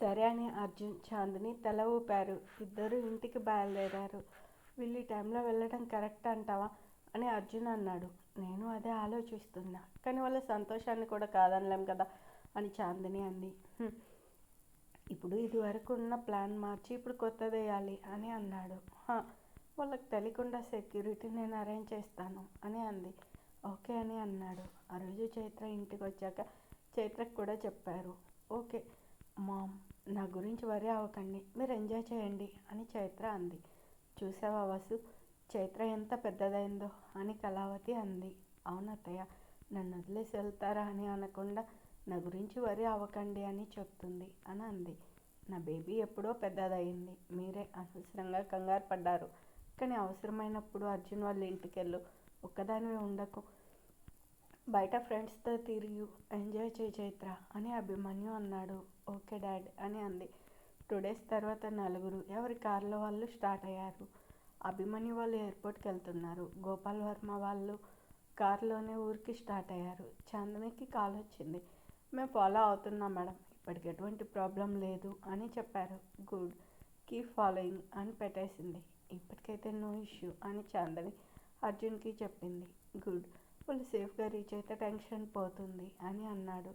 సరే అని అర్జున్, చాందిని తల ఊపారు. ఇద్దరూ ఇంటికి బయలుదేరారు. వీళ్ళు ఈ టైంలో వెళ్ళడం కరెక్ట్ అంటావా అని అర్జున్ అన్నాడు. నేను అదే ఆలోచిస్తున్నా, కానీ వాళ్ళ సంతోషాన్ని కూడా కాదనలేం కదా అని చాందిని అంది. ఇప్పుడు ఇది వరకు ఉన్న ప్లాన్ మార్చి ఇప్పుడు కొత్తదేయాలి అని అన్నాడు. వాళ్ళకి తెలియకుండా సెక్యూరిటీ నేను అరేంజ్ చేస్తాను అని అంది. ఓకే అని అన్నాడు. ఆ రోజు చైత్ర ఇంటికి వచ్చాక చైత్రకు కూడా చెప్పారు. ఓకే మామ్, నా గురించి వరి అవ్వకండి, మీరు ఎంజాయ్ చేయండి అని చైత్ర అంది. చూసావా వసు, చైత్ర ఎంత పెద్దదైందో అని కళావతి అంది. అవునత్తయ్య, నన్ను వదిలేసి వెళ్తారా అని అనకుండా నా గురించి వరి అవ్వకండి అని చెప్తుంది అని అంది. నా బేబీ ఎప్పుడో పెద్దదయ్యింది, మీరే అనవసరంగా కంగారు పడ్డారు. కానీ అవసరమైనప్పుడు అర్జున్ వాళ్ళ ఇంటికి వెళ్ళు, ఒక్కదానివే ఉండకు, బయట ఫ్రెండ్స్తో తిరిగి ఎంజాయ్ చేయి చైత్ర అని అభిమన్యు అన్నాడు. ఓకే డాడ్ అని అంది. 2 days తర్వాత నలుగురు ఎవరి కారులో వాళ్ళు స్టార్ట్ అయ్యారు. అభిమన్యు వాళ్ళు ఎయిర్పోర్ట్కి వెళ్తున్నారు. గోపాల్ వర్మ వాళ్ళు కారులోనే ఊరికి స్టార్ట్ అయ్యారు. చాందినికి కాల్ వచ్చింది. మేము ఫాలో అవుతున్నాం మేడం, ఇప్పటికి ఎటువంటి ప్రాబ్లం లేదు అని చెప్పారు. గుడ్, కీప్ ఫాలోయింగ్ అని పెట్టేసింది. ఇప్పటికైతే నో ఇష్యూ అని చాందిని అర్జున్కి చెప్పింది. గుడ్, వాళ్ళు సేఫ్గా రీచ్ అయితే టెన్షన్ పోతుంది అని అన్నాడు.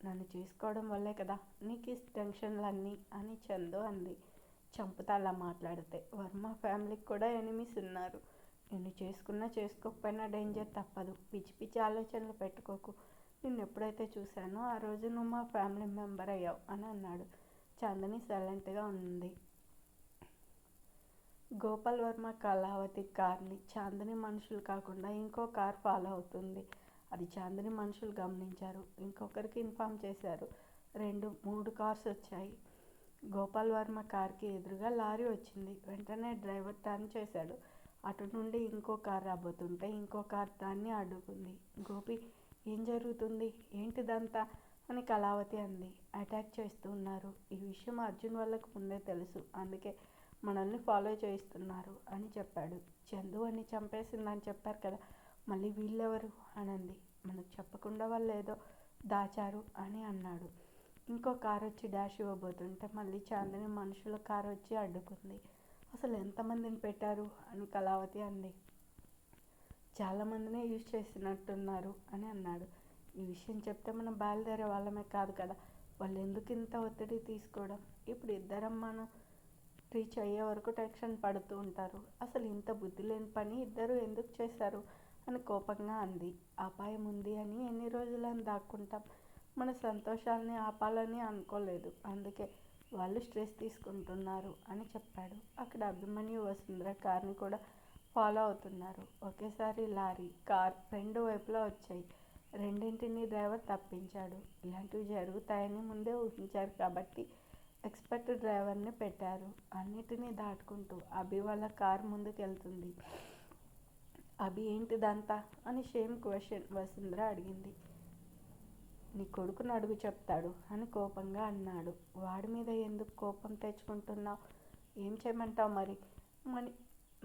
నన్ను చేసుకోవడం వల్లే కదా నీకు ఈ టెన్షన్లన్నీ అని చందు అంది. చంపుతా అలా మాట్లాడితే, వర్మ ఫ్యామిలీకి కూడా ఎనిమిస్ ఉన్నారు. నిన్ను చేసుకున్నా చేసుకోకపోయినా డేంజర్ తప్పదు, పిచ్చి పిచ్చి ఆలోచనలు పెట్టుకోకు. నిన్ను ఎప్పుడైతే చూశానో ఆ రోజు నువ్వు మా ఫ్యామిలీ మెంబర్ అయ్యావు అని అన్నాడు. చాందిని సైలెంట్గా ఉంది. గోపాల్ వర్మ కళావతి కార్ని చాందిని మనుషులు కాకుండా ఇంకో కార్ ఫాలో అవుతుంది. అది చాందిని మనుషులు గమనించారు. ఇంకొకరికి ఇన్ఫామ్ చేశారు. 2-3 కార్స్ వచ్చాయి. గోపాల్ వర్మ కార్కి ఎదురుగా లారీ వచ్చింది. వెంటనే డ్రైవర్ టర్న్ చేశాడు. అటు నుండి ఇంకో కార్ రాబోతుంటే ఇంకో కార్ దాన్ని అడ్డుకుంది. గోపి, ఏం జరుగుతుంది, ఏంటిదంతా అని కళావతి అంది. అటాక్ చేస్తూ ఉన్నారు. ఈ విషయం అర్జున్ వాళ్ళకు ముందే తెలుసు, అందుకే మనల్ని ఫాలో చేయిస్తున్నారు అని చెప్పాడు. చందు అని చంపేసిందని చెప్పారు కదా, మళ్ళీ వీళ్ళెవరు అనంది. మనకు చెప్పకుండా వాళ్ళు ఏదో దాచారు అని అన్నాడు. ఇంకో కారు వచ్చి డాష్ ఇవ్వబోతుంటే మళ్ళీ చాందిని మనుషుల కారు వచ్చి అడ్డుకుంది. అసలు ఎంతమందిని పెట్టారు అని కళావతి అంది. చాలామందినే యూజ్ చేసినట్టున్నారు అని అన్నాడు. ఈ విషయం చెప్తే మనం బయలుదేరే వాళ్ళమే కాదు కదా, వాళ్ళు ఎందుకు ఇంత ఒత్తిడి తీసుకోవడం, ఇప్పుడు ఇద్దరం మనం రీచ్ అయ్యే వరకు టెన్షన్ పడుతూ ఉంటారు. అసలు ఇంత బుద్ధి లేని పని ఇద్దరు ఎందుకు చేశారు అని కోపంగా అంది. అపాయం ఉంది అని ఎన్ని రోజులని దాక్కుంటాం, మన సంతోషాలని ఆపాలని అనుకోలేదు, అందుకే వాళ్ళు స్ట్రెస్ తీసుకుంటున్నారు అని చెప్పాడు. అక్కడ అభిమన్యు వసుంధర కార్ని కూడా ఫాలో అవుతున్నారు. ఒకేసారి లారీ కార్ 2 వైపులా వచ్చాయి. రెండింటిని డ్రైవర్ తప్పించాడు. ఇలాంటివి జరుగుతాయని ముందే ఊహించారు కాబట్టి ఎక్స్పర్ట్ డ్రైవర్ని పెట్టారు. అన్నిటినీ దాటుకుంటూ అభి వాళ్ళ కార్ ముందుకెళ్తుంది. అభి, ఏంటిదంతా అని సేమ్ క్వశ్చన్ వసుంధర అడిగింది. నీ కొడుకుని అడుగు చెప్తాడు అని కోపంగా అన్నాడు. వాడి మీద ఎందుకు కోపం తెచ్చుకుంటున్నావు, ఏం చేయమంటావు మరి,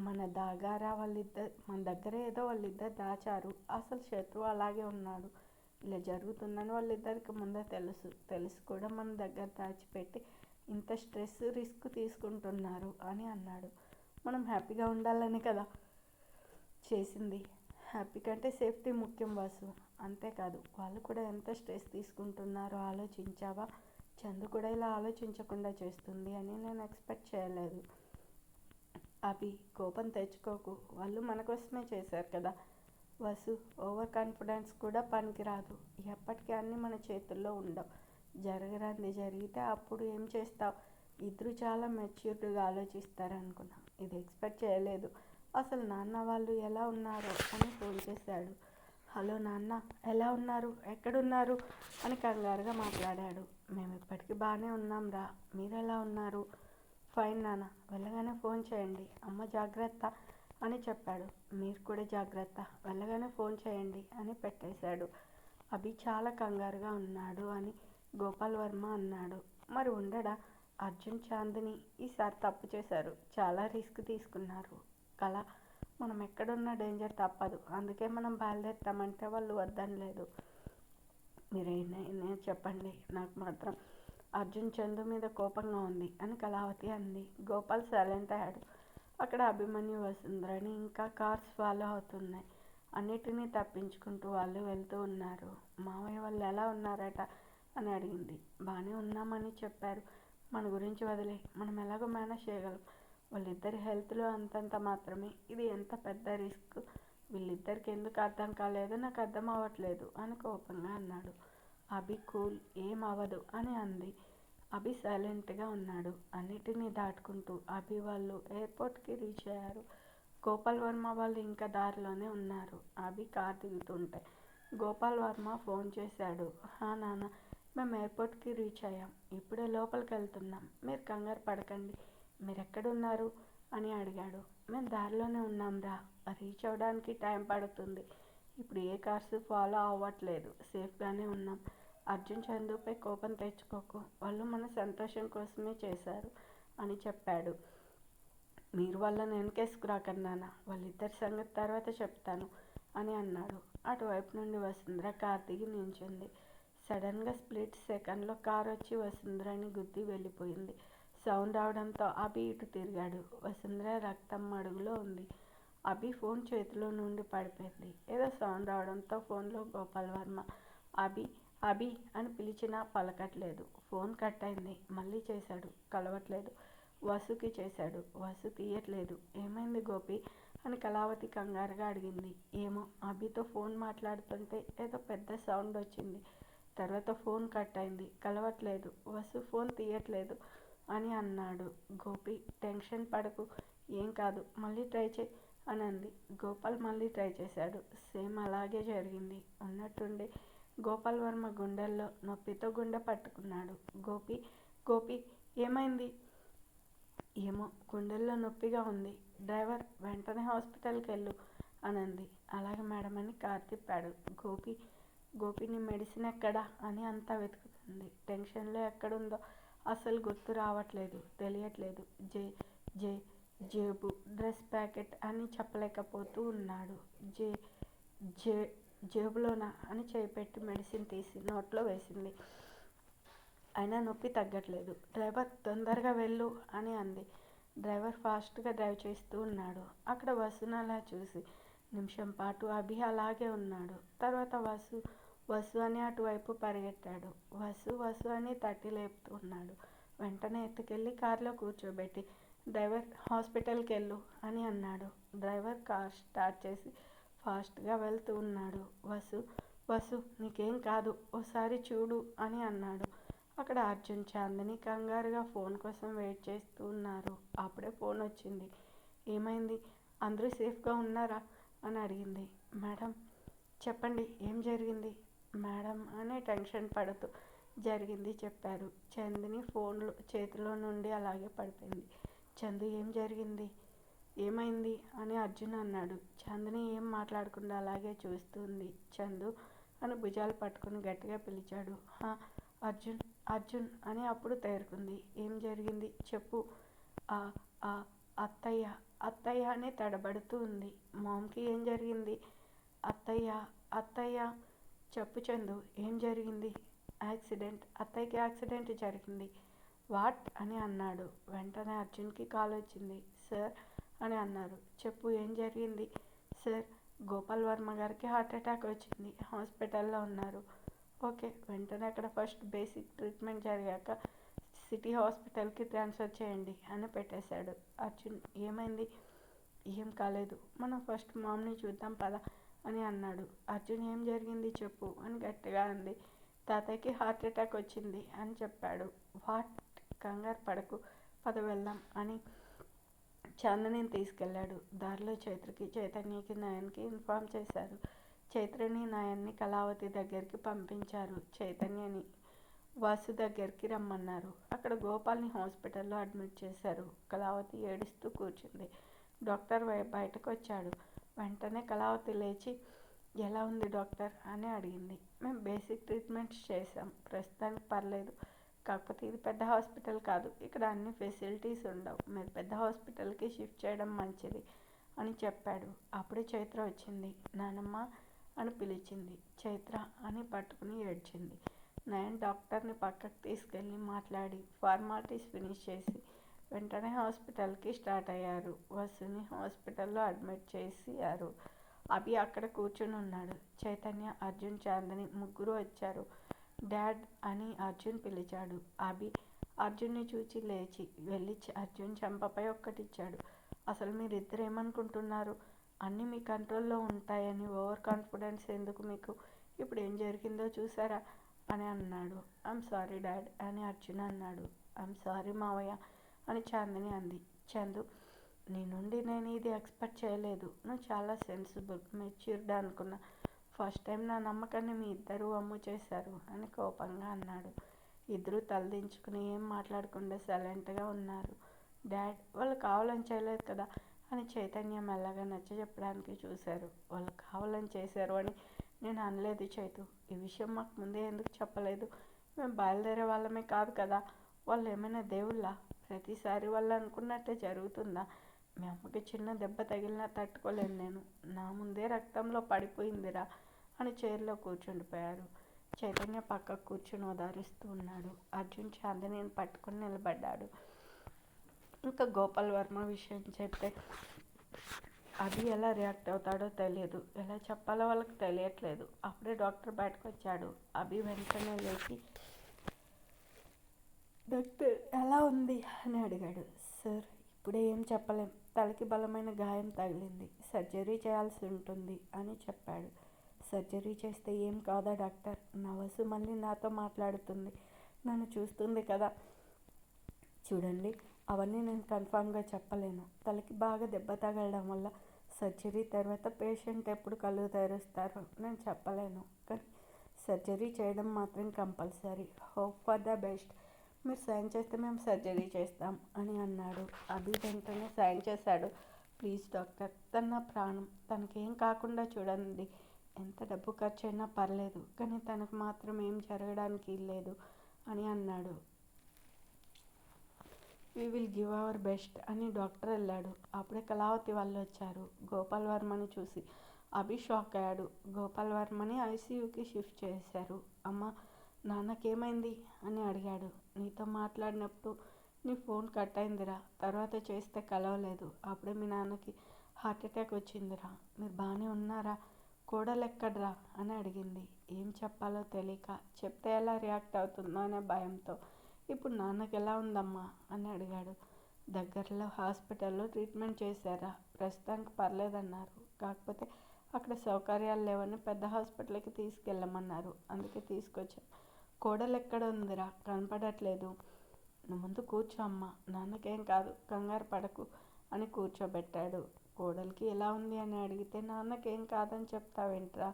మన దాగారా వాళ్ళిద్దరు మన దగ్గర ఏదో వాళ్ళిద్దరు దాచారు, అసలు శత్రువు అలాగే ఉన్నాడు, ఇలా జరుగుతుందని వాళ్ళిద్దరికి ముందే తెలుసు కూడా మన దగ్గర దాచిపెట్టి ఇంత స్ట్రెస్ రిస్క్ తీసుకుంటున్నారు అని అన్నాడు. మనం హ్యాపీగా ఉండాలని కదా చేసింది, హ్యాపీ కంటే సేఫ్టీ ముఖ్యం వాసు, అంతేకాదు వాళ్ళు కూడా ఎంత స్ట్రెస్ తీసుకుంటున్నారో ఆలోచించావా, చందు కూడా ఇలా ఆలోచించకుండా చేస్తుంది అని నేను ఎక్స్పెక్ట్ చేయలేదు. అభి, కోపం తెచ్చుకోకు, వాళ్ళు మన కోసమే చేశారు కదా వసు, ఓవర్ కాన్ఫిడెన్స్ కూడా పనికిరాదు, ఎప్పటికీ అన్నీ మన చేతుల్లో ఉండవు, జరగరాంది జరిగితే అప్పుడు ఏం చేస్తావు, ఇద్దరు చాలా మెచ్యూర్డ్గా ఆలోచిస్తారనుకున్నా, ఇది ఎక్స్పెక్ట్ చేయలేదు. అసలు నాన్న వాళ్ళు ఎలా ఉన్నారో అని ఫోన్ చేశాడు. హలో నాన్న, ఎలా ఉన్నారు, ఎక్కడున్నారు అని కంగారుగా మాట్లాడాడు. మేము ఇప్పటికీ బాగానే ఉన్నాం రా, మీరు ఎలా ఉన్నారు, ఫైన్ నాన్న, వెళ్ళగానే ఫోన్ చేయండి, అమ్మ జాగ్రత్త అని చెప్పాడు. మీరు కూడా జాగ్రత్త, వెళ్ళగానే ఫోన్ చేయండి అని పెట్టేశాడు. అభి చాలా కంగారుగా ఉన్నాడు అని గోపాల్ వర్మ అన్నాడు. మరి ఉండడా, అర్జున్ చాందిని ఈసారి తప్పు చేశారు, చాలా రిస్క్ తీసుకున్నారు, కళ మనం ఎక్కడున్న డేంజర్ తప్పదు, అందుకే మనం బయలుదేరుతామంటే వాళ్ళు వద్దనలేదు. మీరు ఏమైనా చెప్పండి, నాకు మాత్రం అర్జున్ చందు మీద కోపంగా ఉంది అని కళావతి అంది. గోపాల్ సైలెంట్ అయ్యాడు. అక్కడ అభిమన్యు, వసుంధరని ఇంకా కార్స్ ఫాలో అవుతున్నాయి. అన్నిటినీ తప్పించుకుంటూ వాళ్ళు వెళ్తూ ఉన్నారు. మావయ్య వాళ్ళు ఎలా ఉన్నారట అని అడిగింది. బాగానే ఉన్నామని చెప్పారు. మన గురించి వదిలే, మనం ఎలాగో మేనేజ్ చేయగలం. వాళ్ళిద్దరి హెల్త్లో అంతంత మాత్రమే. ఇది ఎంత పెద్ద రిస్క్ వీళ్ళిద్దరికి ఎందుకు అర్థం కాలేదో నాకు అర్థం అవ్వట్లేదు అని కోపంగా అన్నాడు. అభి కూల్, ఏం అవ్వదు అని అంది. అభి సైలెంట్గా ఉన్నాడు. అన్నిటినీ దాటుకుంటూ అభి వాళ్ళు ఎయిర్పోర్ట్కి రీచ్ అయ్యారు. గోపాల్ వర్మ వాళ్ళు ఇంకా దారిలోనే ఉన్నారు. అభి కార్ దిగుతుంటే గోపాల్ వర్మ ఫోన్ చేశాడు. నాన్న, మేము ఎయిర్పోర్ట్కి రీచ్ అయ్యాం. ఇప్పుడే లోపలికి వెళ్తున్నాం. మీరు కంగారు పడకండి. మీరెక్కడున్నారు అని అడిగాడు. మేము దారిలోనే ఉన్నాంరా. రీచ్ అవ్వడానికి టైం పడుతుంది. ఇప్పుడు ఏ కార్స్ ఫాలో అవ్వట్లేదు. సేఫ్గానే ఉన్నాం. అర్జున్ చందుపై కోపం తెచ్చుకోకు. వాళ్ళు మన సంతోషం కోసమే చేశారు అని చెప్పాడు. మీరు వాళ్ళని వెనకేసుకురాకన్నానా, వాళ్ళిద్దరి సంగతి తర్వాత చెప్తాను అని అన్నాడు. అటువైపు నుండి వసుంధర కార్ దిగి నించుంది. సడన్గా స్ప్లిట్ సెకండ్లో కార్ వచ్చి వసుంధరని గుద్ది వెళ్ళిపోయింది. సౌండ్ అవడంతో అభి ఇటు తిరిగాడు. వసుంధర రక్తం మడుగులో ఉంది. అభి ఫోన్ చేతిలో నుండి పడిపోయింది. ఏదో సౌండ్ అవడంతో ఫోన్లో గోపాల్ వర్మ. అభి అభి అని పిలిచినా పలకట్లేదు. ఫోన్ కట్ అయింది. మళ్ళీ చేశాడు, కలవట్లేదు. వసుకి చేశాడు, వసు తీయట్లేదు. ఏమైంది గోపి అని కళావతి కంగారుగా అడిగింది. ఏమో, అభితో ఫోన్ మాట్లాడుతుంటే ఏదో పెద్ద సౌండ్ వచ్చింది. తర్వాత ఫోన్ కట్ అయింది, కలవట్లేదు. వసు ఫోన్ తీయట్లేదు అని అన్నాడు. గోపి టెన్షన్ పడకు, ఏం కాదు, మళ్ళీ ట్రై చేయి అని అంది. గోపాల్ మళ్ళీ ట్రై చేశాడు. సేమ్ అలాగే జరిగింది. ఉన్నట్టుండి గోపాల్ వర్మ గుండెల్లో నొప్పితో గుండె పట్టుకున్నాడు. గోపి గోపి ఏమైంది? ఏమో, గుండెల్లో నొప్పిగా ఉంది. డ్రైవర్, వెంటనే హాస్పిటల్కి వెళ్ళు అని అంది. అలాగే మేడం అని కార్ తిప్పాడు. గోపిని మెడిసిన్ ఎక్కడా అని అంతా వెతుకుతుంది. టెన్షన్లో ఎక్కడుందో అసలు గుర్తు రావట్లేదు, తెలియట్లేదు. జే జే జేబు, డ్రెస్ ప్యాకెట్ అని చెప్పలేకపోతూ ఉన్నాడు. జే జే జేబులోనా అని చేయిపెట్టి మెడిసిన్ తీసి నోట్లో వేసింది. అయినా నొప్పి తగ్గట్లేదు. డ్రైవర్, తొందరగా వెళ్ళు అని అంది. డ్రైవర్ ఫాస్ట్గా డ్రైవ్ చేస్తూ ఉన్నాడు. అక్కడ వసును అలా చూసి నిమిషం పాటు అభి అలాగే ఉన్నాడు. తర్వాత వసు వసు అని అటువైపు పరిగెట్టాడు. వసు వసు అని తట్టి లేపుతూ ఉన్నాడు. వెంటనే ఎత్తుకెళ్ళి కారులో కూర్చోబెట్టి డ్రైవర్, హాస్పిటల్కి వెళ్ళు అని అన్నాడు. డ్రైవర్ కార్ స్టార్ట్ చేసి ఫాస్ట్గా వెళ్తూ ఉన్నాడు. వసు వసు నీకేం కాదు, ఓసారి చూడు అని అన్నాడు. అక్కడ అర్జున్, చాందిని కంగారుగా ఫోన్ కోసం వెయిట్ చేస్తూ ఉన్నారు. అప్పుడే ఫోన్ వచ్చింది. ఏమైంది, అందరూ సేఫ్గా ఉన్నారా అని అడిగింది. మేడం చెప్పండి, ఏం జరిగింది మేడం అని టెన్షన్ పడుతూ జరిగింది చెప్పారు. చందిని ఫోన్ చేతిలో నుండి అలాగే పడిపోయింది. చందు, ఏం జరిగింది, ఏమైంది అని అర్జున్ అన్నాడు. చాందిని ఏం మాట్లాడకుండా అలాగే చూస్తుంది. చందు అని భుజాలు పట్టుకుని గట్టిగా పిలిచాడు. అర్జున్ అర్జున్ అని అప్పుడు తేరుకుంది. ఏం జరిగింది చెప్పు. ఆ ఆ అత్తయ్య అత్తయ్య అని తడబడుతూ ఉంది. మామ్కి ఏం జరిగింది? అత్తయ్య అత్తయ్య చెప్పు చందు, ఏం జరిగింది? యాక్సిడెంట్, అత్తయ్యకి యాక్సిడెంట్ జరిగింది. వాట్ అని అన్నాడు. వెంటనే అర్జున్కి కాల్ వచ్చింది. సార్ అని అన్నారు. చెప్పు, ఏం జరిగింది? సార్, గోపాల్ వర్మ గారికి హార్ట్ అటాక్ వచ్చింది, హాస్పిటల్లో ఉన్నారు. ఓకే, వెంటనే అక్కడ ఫస్ట్ బేసిక్ ట్రీట్మెంట్ జరిగాక సిటీ హాస్పిటల్కి ట్రాన్స్ఫర్ చేయండి అని పెట్టేశాడు. అర్జున్, ఏమైంది? ఏం కాలేదు, మనం ఫస్ట్ మామ్ని చూద్దాం పద అని అన్నాడు. అర్జున్, ఏం జరిగింది చెప్పు అని గట్టిగా అంది. తాతయ్యకి హార్ట్ అటాక్ వచ్చింది అని చెప్పాడు. వాట్? కంగారు పడకు, పద వెళ్దాం అని చాందినిని తీసుకెళ్లాడు. దారిలో చైత్రకి, చైతన్యకి, నయన్కి ఇన్ఫార్మ్ చేశారు. చైత్రని, నయన్ని కళావతి దగ్గరికి పంపించారు. చైతన్యని వాసు దగ్గరికి రమ్మన్నారు. అక్కడ గోపాల్ని హాస్పిటల్లో అడ్మిట్ చేశారు. కళావతి ఏడుస్తూ కూర్చుంది. డాక్టర్ బయటకు వచ్చాడు. వెంటనే కళావతి లేచి, ఎలా ఉంది డాక్టర్ అని అడిగింది. మేము బేసిక్ ట్రీట్మెంట్స్ చేసాం, ప్రస్తుతానికి పర్లేదు. కాకపోతే ఇది పెద్ద హాస్పిటల్ కాదు, ఇక్కడ అన్ని ఫెసిలిటీస్ ఉండవు. మీరు పెద్ద హాస్పిటల్కి షిఫ్ట్ చేయడం మంచిది అని చెప్పాడు. అప్పుడే చైత్ర వచ్చింది. నానమ్మ అని పిలిచింది. చైత్ర అని పట్టుకుని ఏడ్చింది. నేను డాక్టర్ని పక్కకు తీసుకెళ్ళి మాట్లాడి ఫార్మాలిటీస్ ఫినిష్ చేసి వెంటనే హాస్పిటల్కి స్టార్ట్ అయ్యారు. వసుని హాస్పిటల్లో అడ్మిట్ చేశారు. అభి అక్కడ కూర్చుని ఉన్నాడు. చైతన్య, అర్జున్, చాందిని ముగ్గురు వచ్చారు. డాడ్ అని అర్జున్ పిలిచాడు. అభి అర్జున్ని చూచి లేచి వెళ్ళి అర్జున్ చెంపపై ఒక్కటిచ్చాడు. అసలు మీరిద్దరు ఏమనుకుంటున్నారు? అన్నీ మీ కంట్రోల్లో ఉంటాయని ఓవర్ కాన్ఫిడెన్స్ ఎందుకు మీకు? ఇప్పుడు ఏం జరిగిందో చూసారా అని అన్నాడు. ఐమ్ సారీ డాడ్ అని అర్జున్ అన్నాడు. ఐమ్ సారీ మావయ్య అని చాందిని అంది. చందు, నీ నుండి నేను ఇది ఎక్స్పెక్ట్ చేయలేదు. నువ్వు చాలా సెన్సిబుల్, మెచ్యూర్డ్ అనుకున్నా. ఫస్ట్ టైం నా నమ్మకాన్ని మీ ఇద్దరూ వమ్ము చేశారు అని కోపంగా అన్నాడు. ఇద్దరూ తలదించుకుని ఏం మాట్లాడకుండా సైలెంట్గా ఉన్నారు. డాడ్, వాళ్ళు కావాలని చేయలేదు కదా అని చైతన్య మెల్లగా నచ్చ చెప్పడానికి చూశారు. వాళ్ళు కావాలని చేశారు అని నేను అనలేదు చైతు. ఈ విషయం మాకు ముందే ఎందుకు చెప్పలేదు? మేము బయలుదేరే వాళ్ళమే కాదు కదా. వాళ్ళు ఏమైనా దేవుళ్ళా? ప్రతిసారి వాళ్ళు అనుకున్నట్టే జరుగుతుందా? మీ అమ్మకి చిన్న దెబ్బ తగిలినా తట్టుకోలేను నేను. నా ముందే రక్తంలో పడిపోయిందిరా అని చైర్లో కూర్చుండిపోయారు. చైతన్య పక్కకు కూర్చుని ఓదారుస్తూ ఉన్నాడు. అర్జున్ చాందినిని పట్టుకుని నిలబడ్డాడు. ఇంకా గోపాల్ వర్మ విషయం చెప్తే అది ఎలా రియాక్ట్ అవుతాడో తెలియదు. ఎలా చెప్పాలో వాళ్ళకి తెలియట్లేదు. అప్పుడే డాక్టర్ బయటకు వచ్చాడు. అభి వెంటనే లేచి డాక్టర్ ఎలా ఉంది అని అడిగాడు. సార్, ఇప్పుడే ఏం చెప్పలేం. తలకి బలమైన గాయం తగిలింది. సర్జరీ చేయాల్సి ఉంటుంది అని చెప్పాడు. సర్జరీ చేస్తే ఏం కాదా డాక్టర్? నా వసు మళ్ళీ నాతో మాట్లాడుతుంది, నన్ను చూస్తుంది కదా. చూడండి, అవన్నీ నేను కన్ఫామ్గా చెప్పలేను. తలకి బాగా దెబ్బ తగలడం వల్ల సర్జరీ తర్వాత పేషెంట్ ఎప్పుడు కళ్ళు తెరుస్తారో నేను చెప్పలేను. కానీ సర్జరీ చేయడం మాత్రం compulsory. Hope for the best. మీరు సైన్ చేస్తే మేము సర్జరీ చేస్తాం అని అన్నాడు. అభి వెంటనే సైన్ చేశాడు. ప్లీజ్ డాక్టర్, తన నా ప్రాణం, తనకేం కాకుండా చూడండి. ఎంత డబ్బు ఖర్చు అయినా పర్లేదు, కానీ తనకు మాత్రం ఏం జరగడానికి లేదు అని అన్నాడు. We will give our best అని డాక్టర్ వెళ్ళాడు. అప్పుడే కళావతి వాళ్ళు వచ్చారు. గోపాల్ వర్మని చూసి అభి షాక్ అయ్యాడు. గోపాల్ వర్మని ఐసీయూకి షిఫ్ట్ చేశారు. అమ్మ, నాన్నకేమైంది అని అడిగాడు. నీతో మాట్లాడినప్పుడు నీ ఫోన్ కట్ అయిందిరా. తర్వాత చేస్తే కలవలేదు. అప్పుడే మీ నాన్నకి హార్ట్ అటాక్ వచ్చిందిరా. మీరు బాగానే ఉన్నారా? కోడలెక్కడ్రా అని అడిగింది. ఏం చెప్పాలో తెలియక, చెప్తే ఎలా రియాక్ట్ అవుతుందో అనే భయంతో. ఇప్పుడు నాన్నకి ఎలా ఉందమ్మా అని అడిగాడు. దగ్గరలో హాస్పిటల్లో ట్రీట్మెంట్ చేశారా? ప్రస్తుతానికి పర్లేదన్నారు. కాకపోతే అక్కడ సౌకర్యాలు లేవని పెద్ద హాస్పిటల్కి తీసుకెళ్ళమన్నారు. అందుకే తీసుకొచ్చాం. కోడలు ఎక్కడ ఉందిరా? కనపడట్లేదు. నువ్వు ముందు కూర్చో అమ్మా, నాన్నకేం కాదు, కంగారు పడకు అని కూర్చోబెట్టాడు. కోడలికి ఎలా ఉంది అని అడిగితే నాన్నకేం కాదని చెప్తావేంట్రా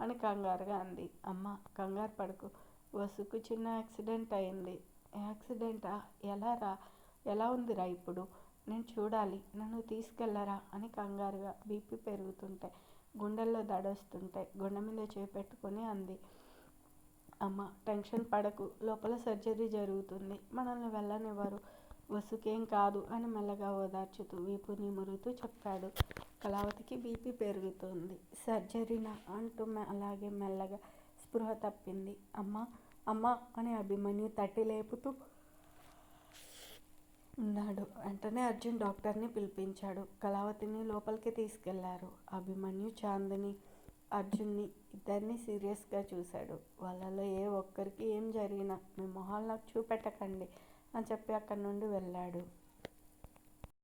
అని కంగారుగా అంది. అమ్మ, కంగారు పడకు, వసుకు చిన్న యాక్సిడెంట్ అయింది. యాక్సిడెంటా? ఎలా రా? ఎలా ఉందిరా ఇప్పుడు? నేను చూడాలి, నన్ను తీసుకెళ్ళరా అని కంగారుగా, బీపీ పెరుగుతుంటే, గుండెల్లో దడొస్తుంటే గుండె మీద చేపెట్టుకొని అంది. అమ్మ, టెన్షన్ పడకు, లోపల సర్జరీ జరుగుతుంది, మనల్ని వెళ్ళనివ్వరు, వసుకేం కాదు అని మెల్లగా ఓదార్చుతూ వీపు నిమురుతూ చెప్పాడు. కళావతికి బీపీ పెరుగుతుంది. సర్జరీనా అంటూ అలాగే మెల్లగా స్పృహ తప్పింది. అమ్మ, అమ్మ అని అభిమన్యు తట్టి లేపుతూ ఉన్నాడు. వెంటనే అర్జున్ డాక్టర్ని పిలిపించాడు. కళావతిని లోపలికి తీసుకెళ్లారు. అభిమన్యు చాందిని అర్జున్ని ఇద్దరిని సీరియస్గా చూశాడు. వాళ్ళలో ఏ ఒక్కరికి ఏం జరిగినా మీ మొహాలు నాకు చూపెట్టకండి అని చెప్పి అక్కడి నుండి వెళ్ళాడు.